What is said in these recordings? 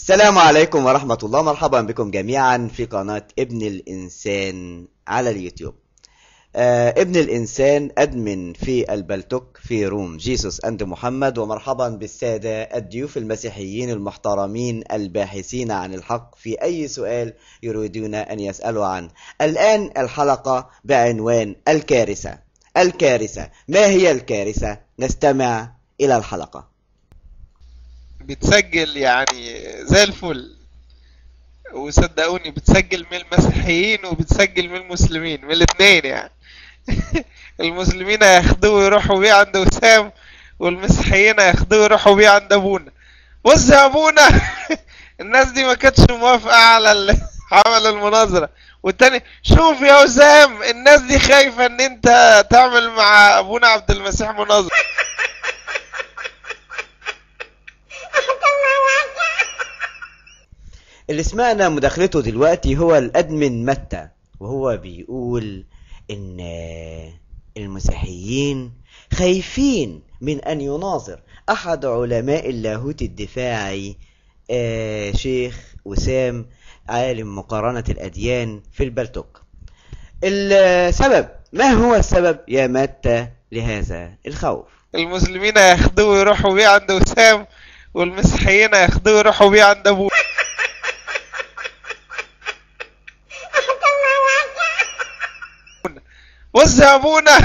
السلام عليكم ورحمة الله، مرحبا بكم جميعا في قناة ابن الإنسان على اليوتيوب. ابن الإنسان أدمن في البلتوك في روم جيسوس أند محمد، ومرحبا بالسادة الضيوف المسيحيين المحترمين الباحثين عن الحق في أي سؤال يريدون أن يسألوا عنه. الآن الحلقة بعنوان الكارثة. الكارثة، ما هي الكارثة؟ نستمع إلى الحلقة. بتسجل يعني زي الفل، وصدقوني بتسجل من المسيحيين وبتسجل من المسلمين، من الاثنين يعني. المسلمين هياخدوه ويروحوا بيه عند وسام، والمسيحيين هياخدوه ويروحوا بيه عند ابونا. بص يا ابونا، الناس دي ما كانتش موافقة على عمل المناظرة. والتاني شوف يا وسام، الناس دي خايفة ان انت تعمل مع ابونا عبد المسيح مناظرة. اللي سمعنا مداخلته دلوقتي هو الأدمن متى، وهو بيقول إن المسيحيين خايفين من أن يناظر أحد علماء اللاهوت الدفاعي شيخ وسام، عالم مقارنة الأديان في البلتوك. السبب، ما هو السبب يا متى لهذا الخوف؟ المسلمين هياخدوه ويروحوا بيه عند وسام، والمسيحيين هياخدوه ويروحوا بيه عند ابونا. بص يا ابونا،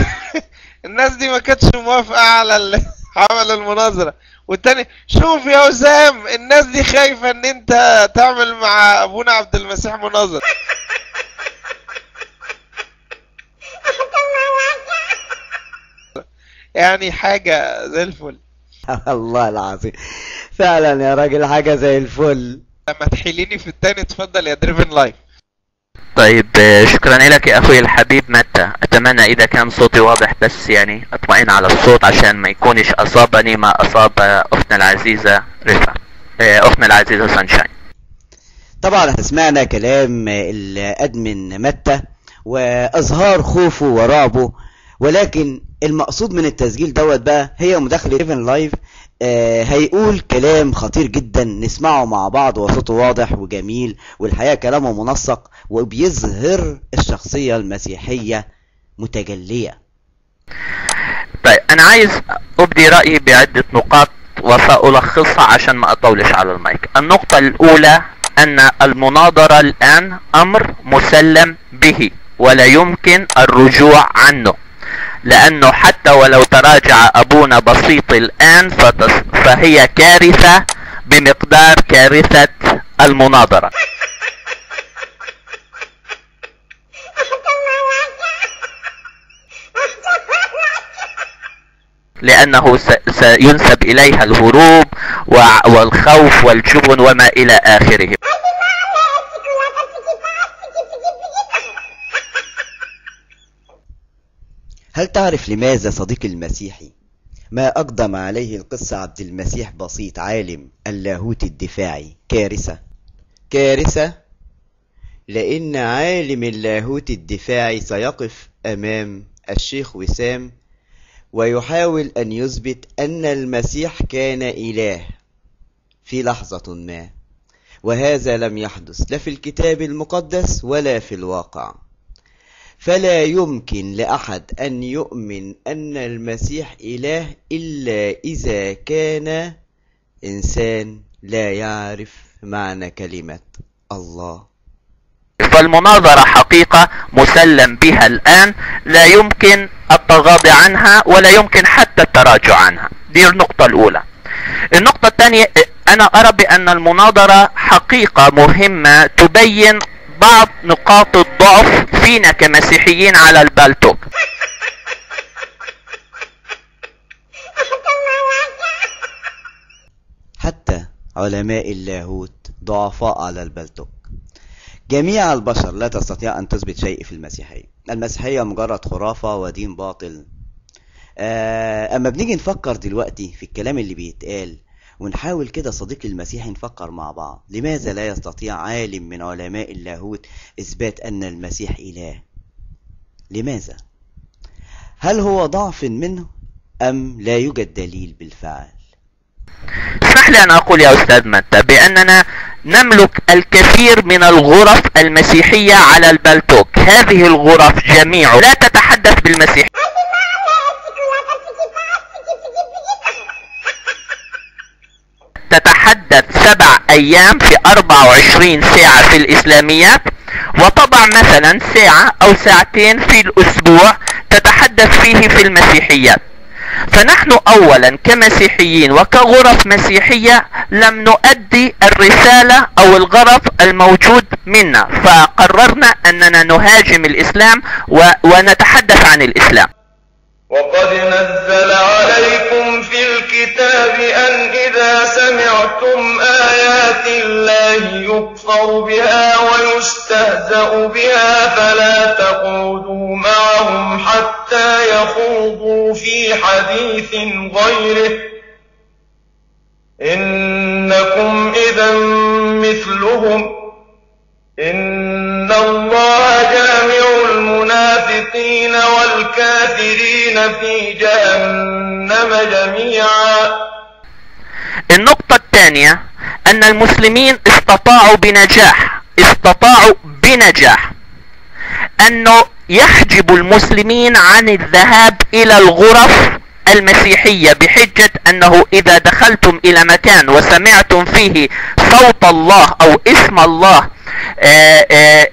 الناس دي ما كانتش موافقة على عمل المناظرة. والتاني شوف يا وسام، الناس دي خايفة ان انت تعمل مع ابونا عبد المسيح مناظرة. يعني حاجة زي الفل. الله العظيم، فعلا يا راجل حاجة زي الفل. لما تحيليني في التاني اتفضل يا دريفن لايف. طيب، شكرا لك يا اخوي الحبيب متى. اتمنى اذا كان صوتي واضح، بس يعني اطمئن على الصوت عشان ما يكونش اصابني ما اصاب اختنا العزيزة رفا، اختنا العزيزة سانشاين. طبعا سمعنا كلام الأدمن متى وأظهار خوفه ورعبه، ولكن المقصود من التسجيل دوت بقى هي مداخلة دريفن لايف. هيقول كلام خطير جدا نسمعه مع بعض، وصوته واضح وجميل، والحقيقة كلامه منسق وبيظهر الشخصية المسيحية متجلية. طيب، انا عايز ابدي رأيي بعدة نقاط وسألخصها عشان ما اطولش على المايك. النقطة الاولى ان المناظرة الان امر مسلم به ولا يمكن الرجوع عنه، لانه حتى ولو تراجع ابونا بسيط الان فهي كارثة بمقدار كارثة المناظرة. لانه سينسب اليها الهروب والخوف والجبن وما الى اخره. هل تعرف لماذا صديقي المسيحي ما أقدم عليه القس عبد المسيح بسيط عالم اللاهوت الدفاعي كارثة؟ كارثة لأن عالم اللاهوت الدفاعي سيقف أمام الشيخ وسام ويحاول أن يثبت أن المسيح كان إله في لحظة ما، وهذا لم يحدث لا في الكتاب المقدس ولا في الواقع. فلا يمكن لأحد أن يؤمن أن المسيح إله إلا إذا كان إنسان لا يعرف معنى كلمة الله. فالمناظرة حقيقة مسلم بها الآن، لا يمكن التغاضي عنها ولا يمكن حتى التراجع عنها. دي النقطة الأولى. النقطة الثانية، أنا أرى بأن المناظرة حقيقة مهمة تبين بعض نقاط الضعف فينا كمسيحيين على البلتوك. حتى علماء اللاهوت ضعفاء على البلتوك. جميع البشر لا تستطيع أن تثبت شيء في المسيحية. المسيحية مجرد خرافة ودين باطل. أما بنيجي نفكر دلوقتي في الكلام اللي بيتقال ونحاول كده صديقي المسيحي نفكر مع بعض، لماذا لا يستطيع عالم من علماء اللاهوت إثبات أن المسيح إله؟ لماذا؟ هل هو ضعف منه أم لا يوجد دليل بالفعل؟ اسمح لي أن أقول يا أستاذ متى بأننا نملك الكثير من الغرف المسيحية على البلتوك. هذه الغرف جميع لا تتحدث بالمسيح، تتحدث 7 أيام في 24 ساعة في الإسلاميات، وطبعا مثلا ساعة أو ساعتين في الأسبوع تتحدث فيه في المسيحيات. فنحن أولا كمسيحيين وكغرف مسيحية لم نؤدي الرسالة أو الغرض الموجود منا، فقررنا أننا نهاجم الإسلام ونتحدث عن الإسلام. وقد نزل عليكم في الكتاب أن إذا سمعتم آيات الله يكفر بها ويستهزأ بها فلا تقعدوا معهم حتى يخوضوا في حديث غيره إنكم إذا مثلهم إن الله جامع المنافقين والكافرين في جهنم جميعا. النقطة الثانية أن المسلمين استطاعوا بنجاح أنه يحجب المسلمين عن الذهاب إلى الغرف المسيحية، بحجة أنه إذا دخلتم إلى مكان وسمعتم فيه صوت الله أو اسم الله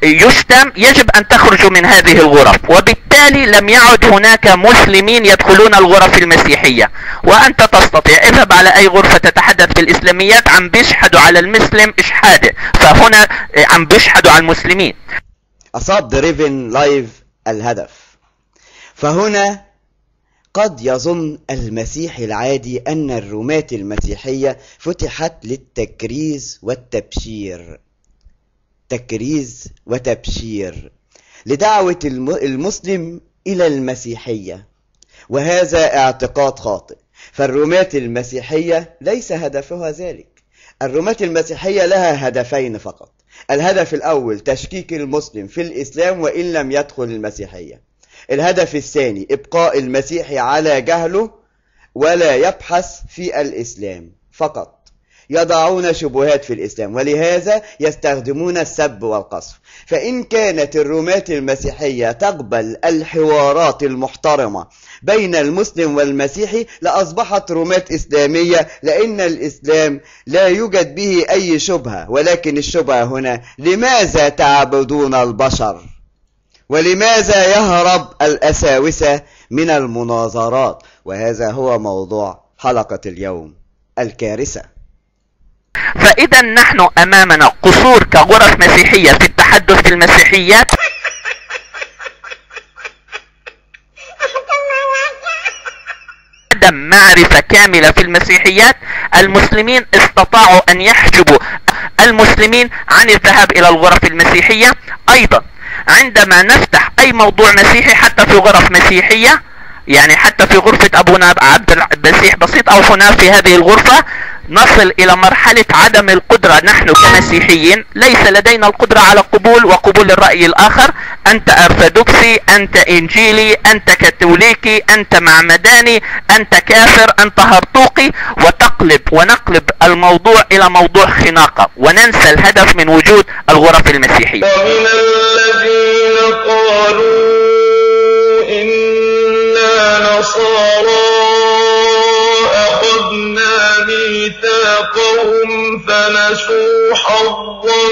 يشتم يجب أن تخرجوا من هذه الغرف. وبالتالي لم يعد هناك مسلمين يدخلون الغرف المسيحية. وأنت تستطيع اذهب على أي غرفة تتحدث بالإسلاميات عم بيشحدوا على المسلم إشحاده، فهنا عم بيشحدوا على المسلمين. أصاب دريفن لايف الهدف. فهنا قد يظن المسيحي العادي أن الرومات المسيحية فتحت للتكريز والتبشير، تكريز وتبشير لدعوة المسلم إلى المسيحية، وهذا اعتقاد خاطئ. فالرومات المسيحية ليس هدفها ذلك. الرومات المسيحية لها هدفين فقط. الهدف الأول تشكيك المسلم في الإسلام وإن لم يدخل المسيحية. الهدف الثاني إبقاء المسيحي على جهله ولا يبحث في الإسلام فقط. يضعون شبهات في الإسلام، ولهذا يستخدمون السب والقصف. فإن كانت الرومات المسيحية تقبل الحوارات المحترمة بين المسلم والمسيحي لأصبحت رومات إسلامية، لأن الإسلام لا يوجد به أي شبهة. ولكن الشبهة هنا لماذا تعبدون البشر؟ ولماذا يهرب الأساوسة من المناظرات؟ وهذا هو موضوع حلقة اليوم، الكارثة. فإذا نحن أمامنا قصور كغرف مسيحية في التحدث في المسيحيات، عدم معرفة كاملة في المسيحيات. المسلمين استطاعوا أن يحجبوا المسلمين عن الذهاب إلى الغرف المسيحية. أيضا عندما نفتح أي موضوع مسيحي حتى في غرف مسيحية، يعني حتى في غرفة أبونا عبد المسيح بسيط أو هنا في هذه الغرفة، نصل إلى مرحلة عدم القدرة. نحن كمسيحيين ليس لدينا القدرة على قبول وقبول الرأي الآخر. أنت أرثوذكسي، أنت إنجيلي، أنت كاثوليكي، أنت معمداني، أنت كافر، أنت هرطوقي، ونقلب الموضوع إلى موضوع خناقة وننسى الهدف من وجود الغرف المسيحية. ومن الذين قالوا إنا نصارى أخذنا ميثاقهم فنسوا حظا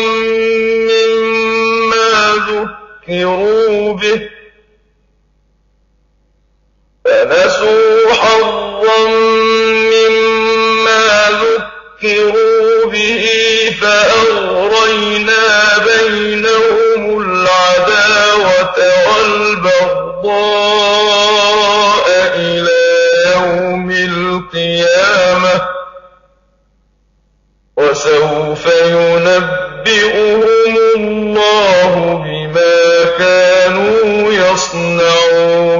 مما ذكروا به فأغرينا بينهم العداوة والبغضاء إلى يوم القيامة وسوف ينبئهم الله بما كانوا يصنعون.